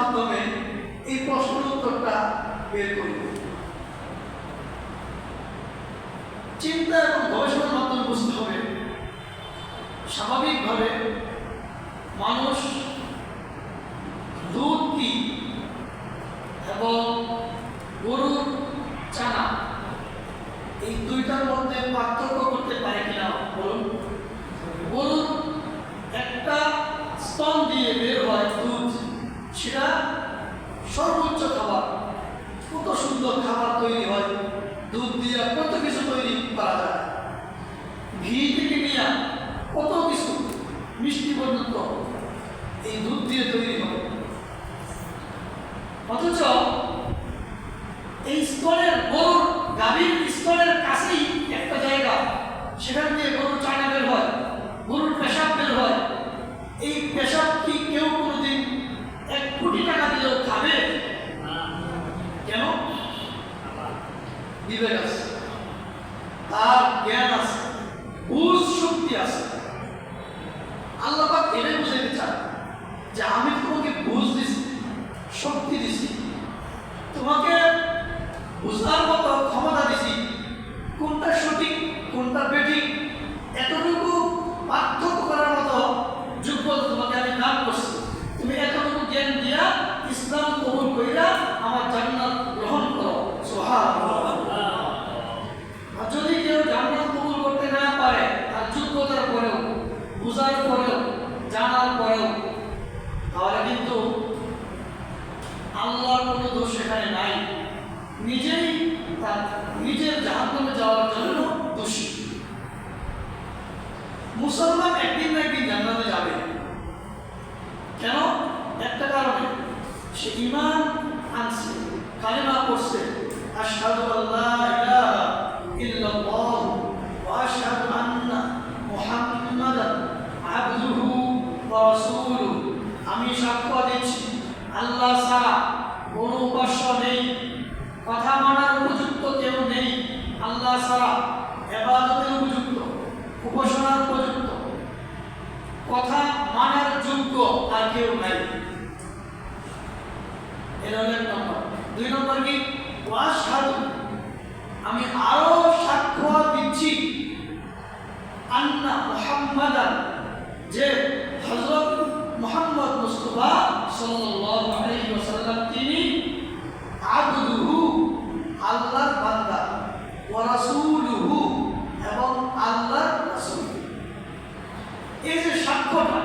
মাধ্যমে এই প্রশ্নের উত্তরটা বের করব। চিন্তা এবং গবেষণার মাধ্যমে বুঝতে হবে স্বাভাবিকভাবে মানুষ দুধ কি এবং গরুর চানা এই দুইটার মধ্যে পার্থক্য করতে পারে কিনা বলুন। গরুর একটা স্তন দিয়ে বের হয় দুধ, সেটা সর্বোচ্চ খাবার, কত সুন্দর খাবার তৈরি হয় দুধ দিয়ে, কত কিছু তৈরি করা যায়, ঘি থেকে নিয়ে কত কিছু মিষ্টি পর্যন্ত এই দুধ দিয়ে তৈরি হয়। অথচ এই স্তনের গরুর গাভীর স্তনের কাছেই একটা জায়গা, সেখান দিয়ে গরুর চানা বের হয়, গরুর পেশাব বের হয়। এই পেশাব কি কেউ কোনোদিন 1 কোটি টাকা দিলেও খাবে? কেন? বিবেক আছে, তার জ্ঞান আছে, বুঝ শক্তি আছে। আল্লাহ পাক এটাই বুঝাইতে চান যে আমি তোমাকে বুঝ দিছি, শক্তি দিছি, তোমাকে বুঝার মতো ক্ষমতা দিছি, কোনটা সঠিক কোনটা বেঠিক এতটুকু পার্থক্য করার মতো যোগ্যতা তোমাকে আমি দান করছি। তুমি এতটুকু জ্ঞান দিয়া ইসলাম কবুল কইরা আমার জান্নাত গ্রহণ করো। সুবহানাল্লাহ। আর যদি কেউ জান্নাত কবুল করতে না পারে, তার যোগ্যতার পরেও, বুঝার পরেও, জানার পরেও, তাহলে কিন্তু আল্লাহর কোনো দোষ এখানে নাই, নিজেই তার নিজের জাহান্নামে যাওয়ার জন্য দোষী। মুসলমান একদিন না একদিন জান্নাতে যাবে। কেন? একটা কারণে, সে ঈমান আনছে, কালেমা পড়ছে, আশহাদু আল্লা ইলাহা ইল্লাল্লাহ ওয়া আশহাদু আন্না মুহাম্মাদান আবদুহু ওয়া রাসূলুহু। আমি সাক্ষ্য দিচ্ছি আল্লাহ ছাড়া কোনো উপাস্য নেই, কথা মানার উপযুক্ত কেউ নেই, আল্লাহ ছাড়া ইবাদতের উপযুক্ত, উপাসনার উপযুক্ত, কথা মানার যোগ্য আর কেউ নাই। এর হলো 1 নম্বর। 2 নম্বর কি? ওয়াশহাদু, আমি আরো সাক্ষ্য দিচ্ছি আন্না মুহাম্মাদান, যে হযরত মুহাম্মদ মুস্তাফা সাল্লাল্লাহু আলাইহি ওয়াসাল্লাম তিনি আবদুহু, আল্লাহর বান্দা, ওয়া রাসূলুহু, এবং আল্লাহর রাসূল। এই যে সাক্ষ্যটা,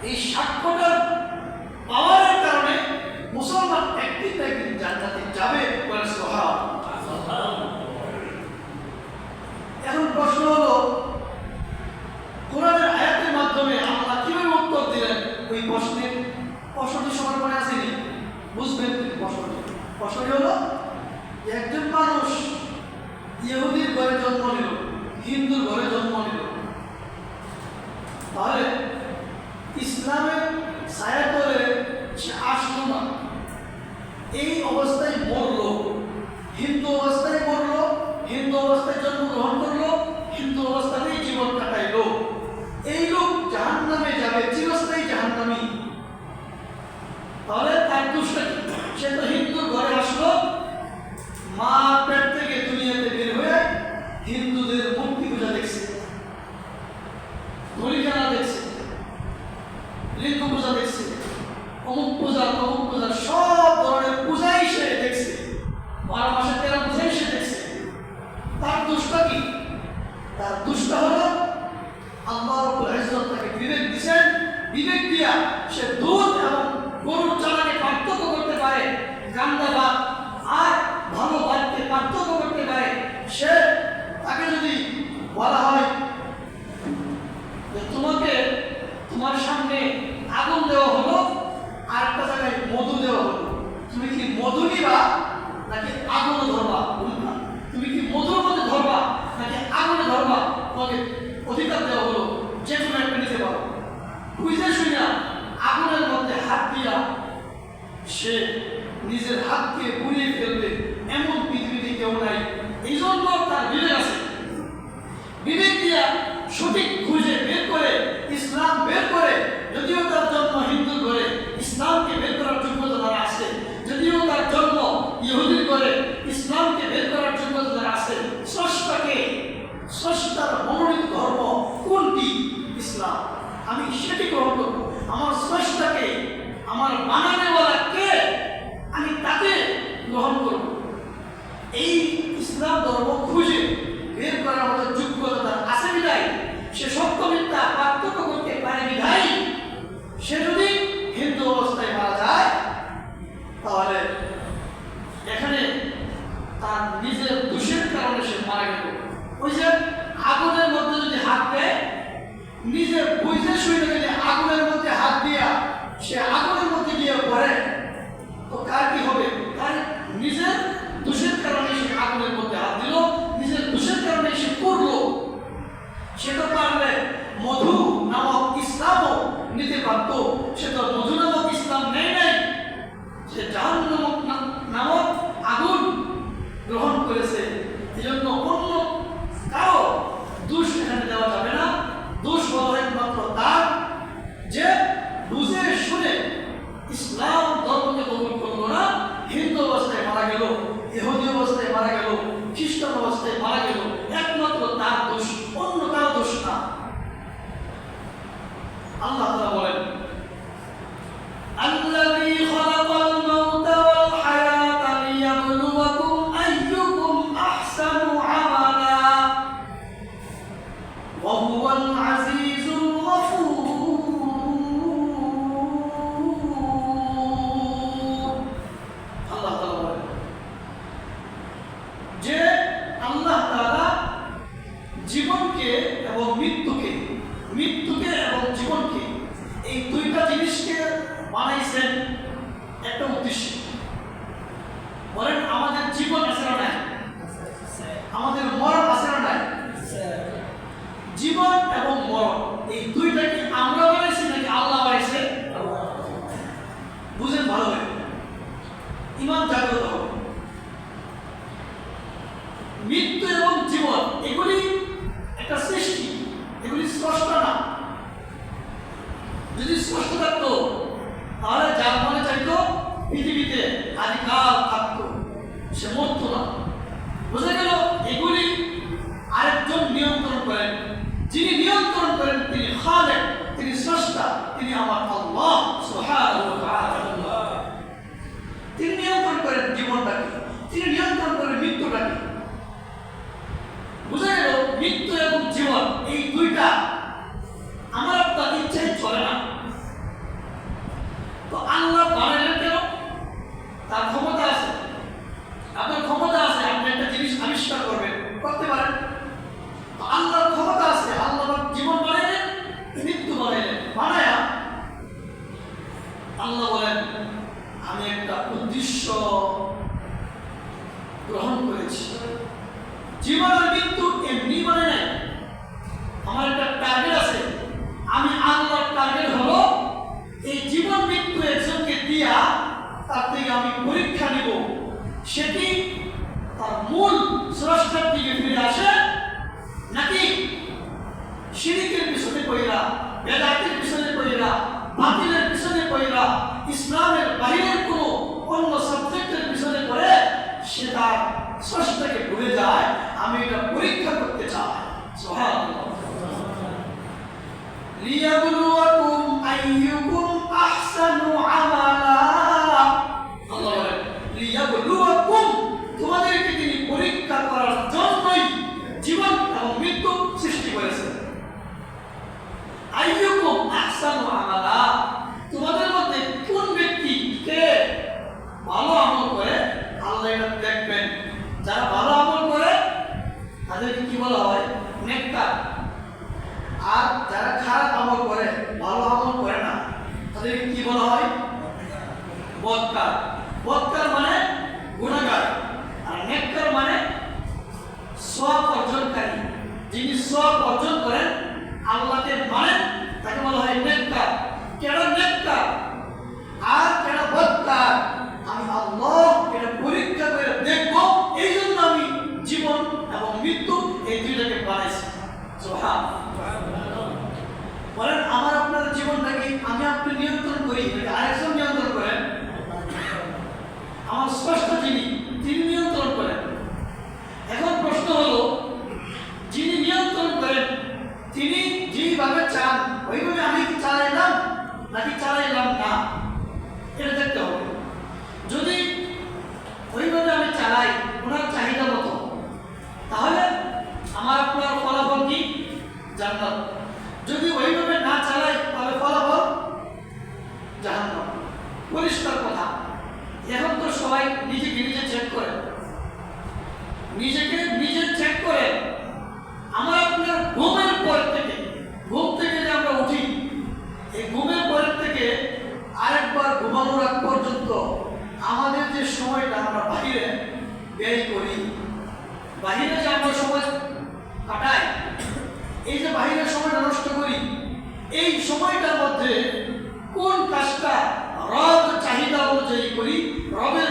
এই সাক্ষ্যটা পাওয়ার কারণে মুসলমান একদিন না একদিন জান্নাতে যাবে। এখন প্রশ্ন হলো, কোরআনের আয়াতের মাধ্যমে আল্লাহ কিভাবে উত্তর দিলেন ওই প্রশ্নের? প্রশ্নটি সবার মনে আসেনি, বুঝবেন প্রশ্নটি হলো, একজন মানুষ ইহুদির ঘরে জন্ম নিল, হিন্দুর ঘরে জন্ম নিল, তাহলে ইসলামের ছায়া তলে সে আসলো না, এই অবস্থায় মরল, হিন্দু অবস্থায় মরল, হিন্দু অবস্থায় জন্মগ্রহণ করলো, হিন্দু অবস্থাতেই জীবন কাটাইলো, এই লোক জাহান্নামে যাবে, চিরস্থায়ী জাহান্নামী। তাহলে তার দোষটা কি? সে তো হিন্দুর ঘরে আসলো, মা পেট থেকে দুনিয়াতে বের হয়ে হিন্দুদের মূর্তি পূজা দেখছে, ধরিখানা দেখছে, লিঙ্গ পূজা দেখছে, অমুক পূজা তমুক পূজা, সব ধরনের পূজাই সে দেখছে, 12 মাসে 13 পূজাই সে দেখছে। তার দোষটা কি? তার দোষটা হলো আল্লাহ রাব্বুল ইজ্জত তাকে বিবেক দিয়েছেন, বিবেক দিয়া সে দুধ এবং গরুর চানাকে পার্থক্য করতে পারে, গান্দা ভাত আর ভালো ভাতকে পার্থক্য করতে পারে। সে তাকে যদি বলা হয় যে তোমাকে তোমার সামনে আগুন দেওয়া হলো আর একটা জায়গায় মধু দেওয়া হলো, তুমি কি মধু নিবা নাকি আগুনে ধরবা? তুমি কি মধুর মধ্যে ধরবা নাকি আগুনে ধরবা? তোমাকে অধিকার দেওয়া হলো, যে কোনো একটা নিতে পারো। বুঝে শুনে আগুনের মধ্যে হাত দিয়া সে নিজের হাতকে পুড়িয়ে ফেলবে, এমন পৃথিবীতে কেউ নাই। এই জন্য তার বিবেক আছে, বিবেক দিয়া সঠিক খুঁজে বের করে ইসলাম বের করে, যদিও তার জন্ম হিন্দু ঘরে, ইসলামকে বের করার জন্য সে তো মধু নামক ইসলাম নেই নাই, সে জাহান্নাম নামক আগুন গ্রহণ করেছে। এই জন্য অন্য কারো দোষ এখানে দেওয়া যাবে না। দোষ হলো একমাত্র তার যে বুঝে শুনে ইসলাম ধর্মকে কবুল করলো না, হিন্দু অবস্থায় মারা গেল, ইহুদি অবস্থায় মারা গেল, খ্রিস্টান অবস্থায় মারা গেল, একমাত্র তার দোষ, অন্য কারো দোষ না। আল্লাহ তাআলা বলেন আল্লাযী খালাকাল মাউতা ওয়াল হায়াতা লিয়াবলুয়াকুম আইয়ুকুম আহসানু আমালা ওয়া হুয়াল আজিজুল গফুর। আল্লাহ তাআলা বলেন যে আল্লাহ তাআলা জীবনকে এবং মৃত্যুকে এবং জীবনকে, এই দুইটা জিনিসকে বানাইছেন একটা উদ্দেশ্য। বলেন আমাদের জীবন আছে না নাই? আমাদের মরণ আছে না নাই? জীবন এবং মরণ এই দুইটা কি আমরা বানাইছি নাকি আল্লাহ বানাইছে? বুঝেন ভালো হবে, ঈমান জাগ্রত হবে। মৃত্যু এবং জীবন এগুলি একটা সৃষ্টি, এগুলি স্পষ্ট না। যদি স্পষ্ট থাকতো তাহলে যার মনে চাইতো পৃথিবীতে আদিকাল থাকতো, সে মরতো না। বোঝা গেল এগুলি আরেকজন নিয়ন্ত্রণ করেন। যিনি নিয়ন্ত্রণ করেন তিনি খালেক, তিনি স্রষ্টা, তিনি আমার আল্লাহ সুবহানাহু ওয়া তাআলা। তিনি নিয়ন্ত্রণ করেন জীবনটাকে, তিনি নিয়ন্ত্রণ করেন মৃত্যুটাকে। বোঝা গেল মৃত্যু এবং জীবন এই দুইটা আমার আপনার ইচ্ছায় চলে না। তো আল্লাহ বানালেন কেন? তার ক্ষমতা আছে, আপনার ক্ষমতা আছে, আপনি একটা জিনিস আবিষ্কার করবেন, করতে পারেন। আল্লাহর ক্ষমতা আছে, আল্লাহ জীবন বানাইলেন, মৃত্যু বানাইলেন, বানায়া আল্লাহ বলেন আমি একটা উদ্দেশ্য গ্রহণ করেছি। জীবন আর মৃত্যু এমনি বানাই নাই, আমার একটা টার্গেট আছে। আমি আল্লাহর টার্গেট হলো এই জীবন মৃত্যু একজনকে দিয়া তার থেকে আমি পরীক্ষা নিব, সেটি তার মূল স্রষ্টার দিকে ফিরে আসে নাকি শিরকের পিছনে পড়িরা, বেদাতের পিছনে পড়িরা, বাতিলের পিছনে পড়িরা, ইসলামের বাইরের কোনো অন্য সাবজেক্টের পিছনে পড়ে সে তার স্রষ্টাকে ভুলে যায়। আমি এটা পরীক্ষা করতে চাই। সুবহানাল্লাহ। লিয়াবলুয়াকুম আইয়ুকুম আহসানু আমালা। আল্লাহ বলেন লিয়াবলুয়াকুম, তোমাদেরকে তিনি পরীক্ষা করার জন্যই জীবন এবং মৃত্যু সৃষ্টি করেছেন। আইয়ুকুম আহসানু আমালা, তোমাদের মধ্যে কোন ব্যক্তি কে ভালো আমল করে আল্লাহ এটা দেখবেন। যারা ভালো আমল করে তাদেরকে কি বলা হয়? নেককার। আর যারা খারাপ আমল করে, ভালো আমল করে না, তাদেরকে কি বলা হয়? বদকার। বদকার মানে গুনাহগার, আর নেককার মানে সওয়াব অর্জনকারী। যিনি সওয়াব অর্জন করেন, আল্লাহকে মানেন, তাকে বলা হয় নেককার। কেন নেককার আর কেন বদকার? আমি আল্লাহ এটা পরীক্ষা করে দেখব, এই জন্য আমি জীবন এবং মৃত্যু এই দুইটাকে বানাইছি। সুবহানাল্লাহ। বলেন আমার আপনার জীবনটাকে আমি আপনি নিয়ন্ত্রণ করি নাকি আরেকজন নিয়ন্ত্রণ করেন? আমার স্পষ্ট যিনি, তিনি নিয়ন্ত্রণ করেন। এখন প্রশ্ন হলো, যিনি নিয়ন্ত্রণ করেন তিনি যেইভাবে চান ওইভাবে আমি কি চালাইলাম নাকি চালাইলাম না, এটা দেখতে হবে। যদি ওইভাবে আমি চালাই ওনার চাহিদা মতো, তাহলে আমার আপনার ফলাফল কি? জান্নাত। যদি ওইভাবে না চালাই তাহলে ফলাফল জাহান্নাম। পরিষ্কার কথা। এখন তো সবাই নিজেকে নিজে চেক করে, নিজেকে নিজে চেক করে। আমার আপনার ঘুমের পর থেকে, ঘুম থেকে যে আমরা উঠি, এই ঘুমের পরের থেকে আরেকবার ঘুমানোর আগ পর্যন্ত আমাদের যে সময়টা আমরা বাহিরে ব্যয় করি, বাহিরে যে আমরা সময় কাটাই, এই যে বাহিরের সময়টা নষ্ট করি, এই সময়টার মধ্যে কোন অনুযায়ী করি, রবের